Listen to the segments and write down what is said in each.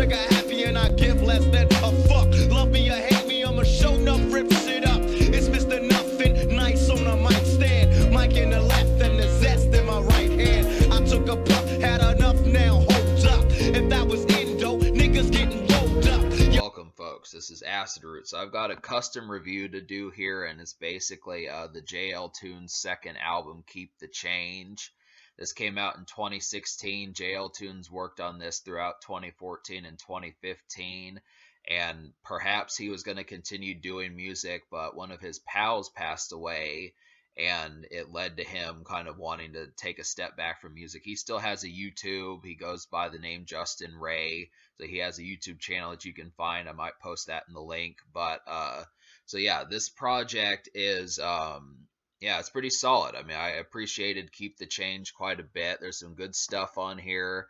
trigger happy and I give less than a fuck. Love me or hate me, I'ma show enough, rip shit up. It's Mr. Nothing, nice on a mic stand. Mic in the left and the zest in my right hand. I took a puff, had enough now, hold up. If that was Indo, niggas getting rolled up. Welcome folks, this is Acid Root. So I've got a custom review to do here, and it's basically the JL Tunes' second album, Keep the Change. This came out in 2016. JL Tunes worked on this throughout 2014 and 2015, and perhaps he was going to continue doing music, but one of his pals passed away, and it led to him kind of wanting to take a step back from music. He still has a YouTube. He goes by the name Justin Ray. So he has a YouTube channel that you can find. I might post that in the link. But so yeah, this project is yeah, it's pretty solid. I mean, I appreciated Keep the Change quite a bit. There's some good stuff on here.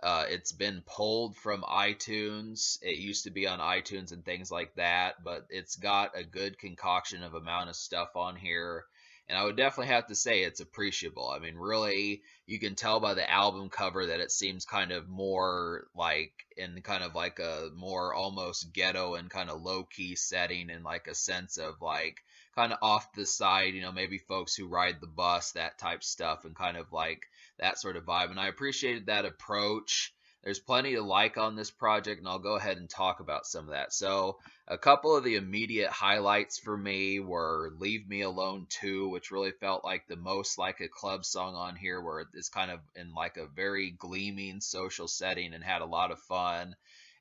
It's been pulled from iTunes. It used to be on iTunes and things like that, but it's got a good concoction of amount of stuff on here. And I would definitely have to say it's appreciable. I mean, really, you can tell by the album cover that it seems kind of more like in kind of like a more almost ghetto and kind of low-key setting, and like a sense of like kind of off the side, you know, maybe folks who ride the bus, that type stuff, and kind of like that sort of vibe. And I appreciated that approach. There's plenty to like on this project, and I'll go ahead and talk about some of that. So a couple of the immediate highlights for me were Leave Me Alone 2, which really felt like the most like a club song on here, where it's kind of in like a very gleaming social setting and had a lot of fun.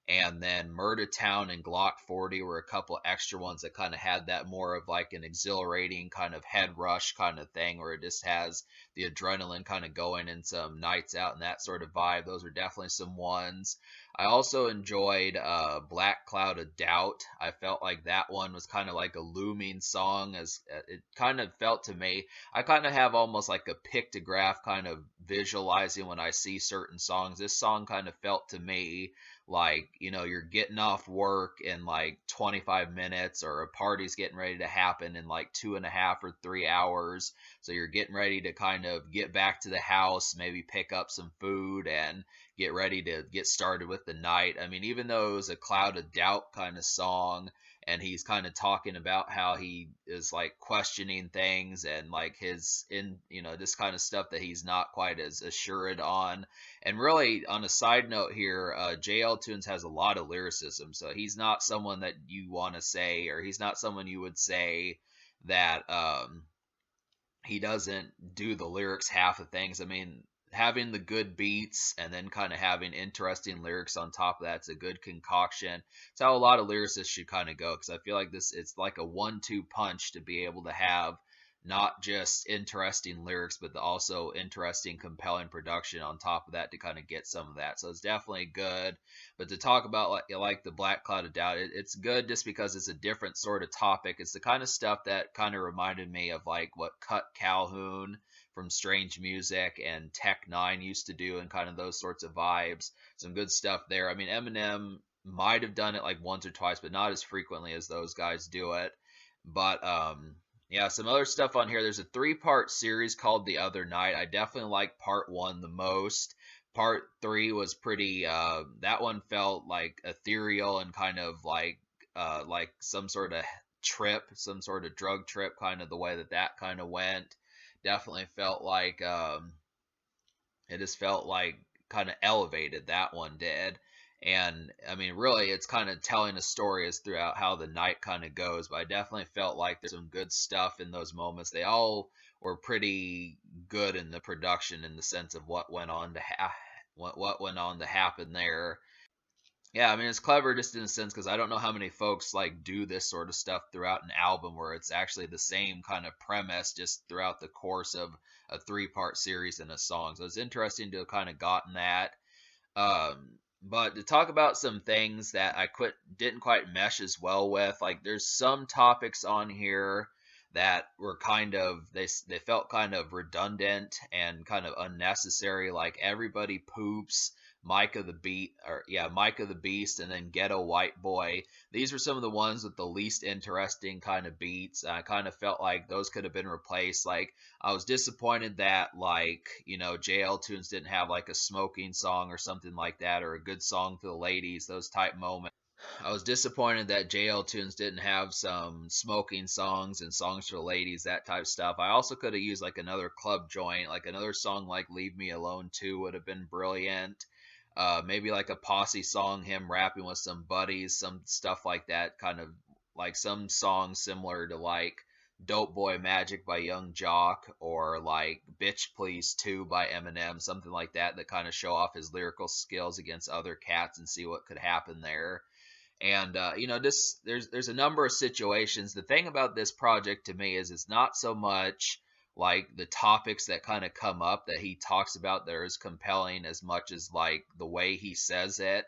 And then Murder Town and Glock 40 were a couple extra ones that kind of had that more of like an exhilarating kind of head rush kind of thing, where it just has the adrenaline kind of going and some nights out and that sort of vibe. Those are definitely some ones. I also enjoyed Black Cloud of Doubt. I felt like that one was kind of like a looming song, as it kind of felt to me. I kind of have almost like a pictograph kind of visualizing when I see certain songs. This song kind of felt to me like, you know, you're getting off work in like 25 minutes, or a party's getting ready to happen in like 2.5 or 3 hours. So you're getting ready to kind of get back to the house, maybe pick up some food and get ready to get started with the night. I mean, even though it was a Cloud of Doubt kind of song, and he's kind of talking about how he is like questioning things and like his you know, this kind of stuff that he's not quite as assured on. And really, on a side note here, JL Tunes has a lot of lyricism, so he's not someone that you want to say, or he's not someone you would say that he doesn't do the lyrics half of things. I mean, having the good beats and then kind of having interesting lyrics on top of that's a good concoction. It's how a lot of lyricists should kind of go, because I feel like it's like a 1-2 punch to be able to have not just interesting lyrics, but also interesting, compelling production on top of that to kind of get some of that. So it's definitely good. But to talk about like the Black Cloud of Doubt, it's good just because it's a different sort of topic. It's the kind of stuff that kind of reminded me of like what Cut Calhoun from Strange Music and Tech Nine used to do, and kind of those sorts of vibes. Some good stuff there. I mean, Eminem might have done it like once or twice, but not as frequently as those guys do it. But yeah, some other stuff on here. There's a 3-part series called The Other Night. I definitely like part 1 the most. Part 3 was pretty, that one felt like ethereal and kind of like some sort of trip, some sort of drug trip, kind of the way that kind of went. Definitely felt like, it just felt like kind of elevated, that one did. And I mean, really, it's kind of telling a story as throughout how the night kind of goes. But I definitely felt like there's some good stuff in those moments. They all were pretty good in the production, in the sense of what went on to what went on to happen there. Yeah, I mean, it's clever just in a sense, because I don't know how many folks like do this sort of stuff throughout an album, where it's actually the same kind of premise just throughout the course of a 3-part series in a song. So it's interesting to have kind of gotten that. But to talk about some things that I didn't quite mesh as well with, like there's some topics on here that were kind of, they felt kind of redundant and kind of unnecessary. Like everybody poops, Micah the Beat, or yeah, Micah the Beast, and then Ghetto White Boy. These were some of the ones with the least interesting kind of beats. I kind of felt like those could have been replaced. Like I was disappointed that like JL Tunes didn't have like a smoking song or something like that, or a good song for the ladies. Those type moments. I was disappointed that JL Tunes didn't have some smoking songs and songs for the ladies, that type of stuff. I also could have used like another club joint, like another song like Leave Me Alone 2 would have been brilliant. Maybe like a posse song, him rapping with some buddies, some stuff like that, kind of like some songs similar to like Dope Boy Magic by Young Jock, or like Bitch Please 2 by Eminem, something like that, that kind of show off his lyrical skills against other cats and see what could happen there. And this there's a number of situations. The thing about this project to me is it's not so much like the topics that kind of come up that he talks about that are as compelling as much as like the way he says it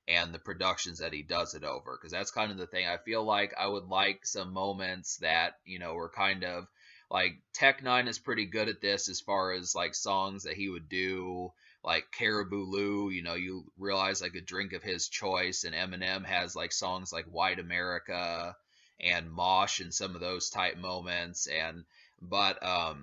and the productions that he does it over, because that's kind of the thing. I feel like I would like some moments that were kind of like Tech Nine is pretty good at this as far as like songs that he would do, like Caribou Lou, you realize like a drink of his choice, and Eminem has like songs like White America and Mosh and some of those type moments. And but I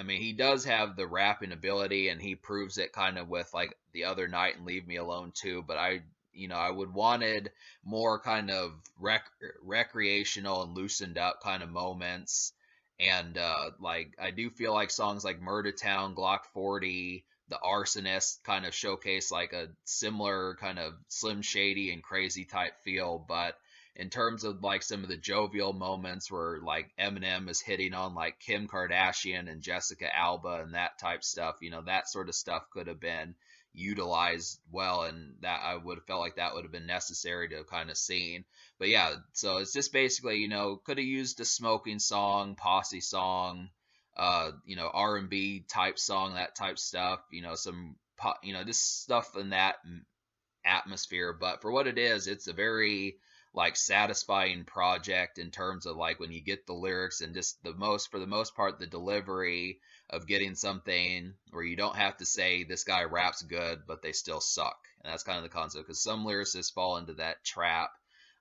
mean, he does have the rapping ability, and he proves it kind of with like The Other Night and Leave Me Alone too. But I would wanted more kind of recreational and loosened up kind of moments. And like I do feel like songs like Murder Town, Glock 40, The Arsonist kind of showcase like a similar kind of Slim Shady and crazy type feel. But in terms of like some of the jovial moments where like Eminem is hitting on like Kim Kardashian and Jessica Alba and that type stuff, that sort of stuff could have been utilized well, and that I would have felt like that would have been necessary to kind of seen. But yeah, so it's just basically, could have used a smoking song, posse song, R&B type song, that type stuff, some just stuff in that atmosphere. But for what it is, it's a very like satisfying project in terms of like when you get the lyrics, and just for the most part the delivery of getting something where you don't have to say this guy raps good but they still suck. And that's kind of the concept, because some lyricists fall into that trap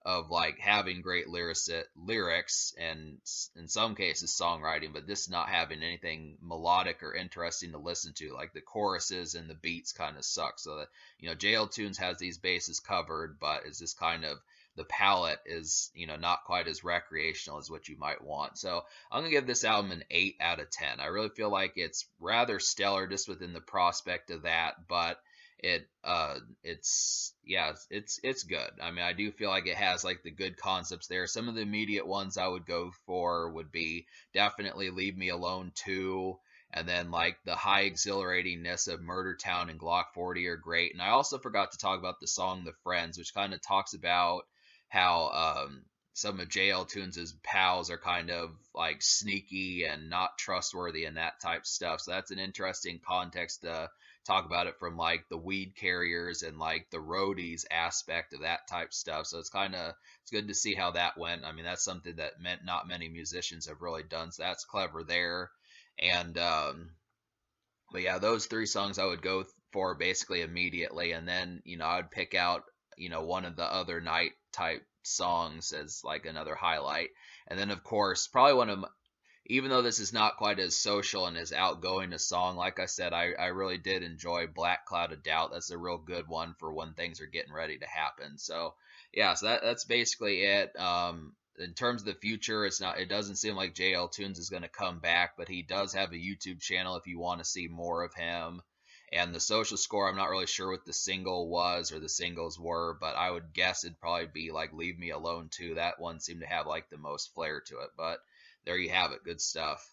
of like having great lyrics and in some cases songwriting, but this not having anything melodic or interesting to listen to. Like the choruses and the beats kind of suck. So that JL Tunes has these bases covered, but it's just kind of the palette is not quite as recreational as what you might want. So I'm gonna give this album an 8 out of 10. I really feel like it's rather stellar just within the prospect of that, but it's good. I mean, I do feel like it has like the good concepts there. Some of the immediate ones I would go for would be definitely Leave Me Alone 2, and then like the high exhilaratingness of Murder Town and Glock 40 are great. And I also forgot to talk about the song The Friends, which kind of talks about how some of JL Tunes' pals are kind of like sneaky and not trustworthy and that type stuff. So that's an interesting context to talk about it from like the weed carriers and like the roadies aspect of that type stuff. So it's good to see how that went. I mean, that's something that meant not many musicians have really done. So that's clever there. And but yeah, those three songs I would go for basically immediately, and then I would pick out one of the Other Night type songs as like another highlight. And then of course probably one of even though this is not quite as social and as outgoing a song, like I said, I really did enjoy Black Cloud of Doubt. That's a real good one for when things are getting ready to happen. So yeah, so that's basically it. In terms of the future, it doesn't seem like JL Tunes is going to come back, but he does have a YouTube channel if you want to see more of him. And the social score, I'm not really sure what the single was or the singles were, but I would guess it'd probably be like Leave Me Alone 2. That one seemed to have like the most flair to it. But there you have it. Good stuff.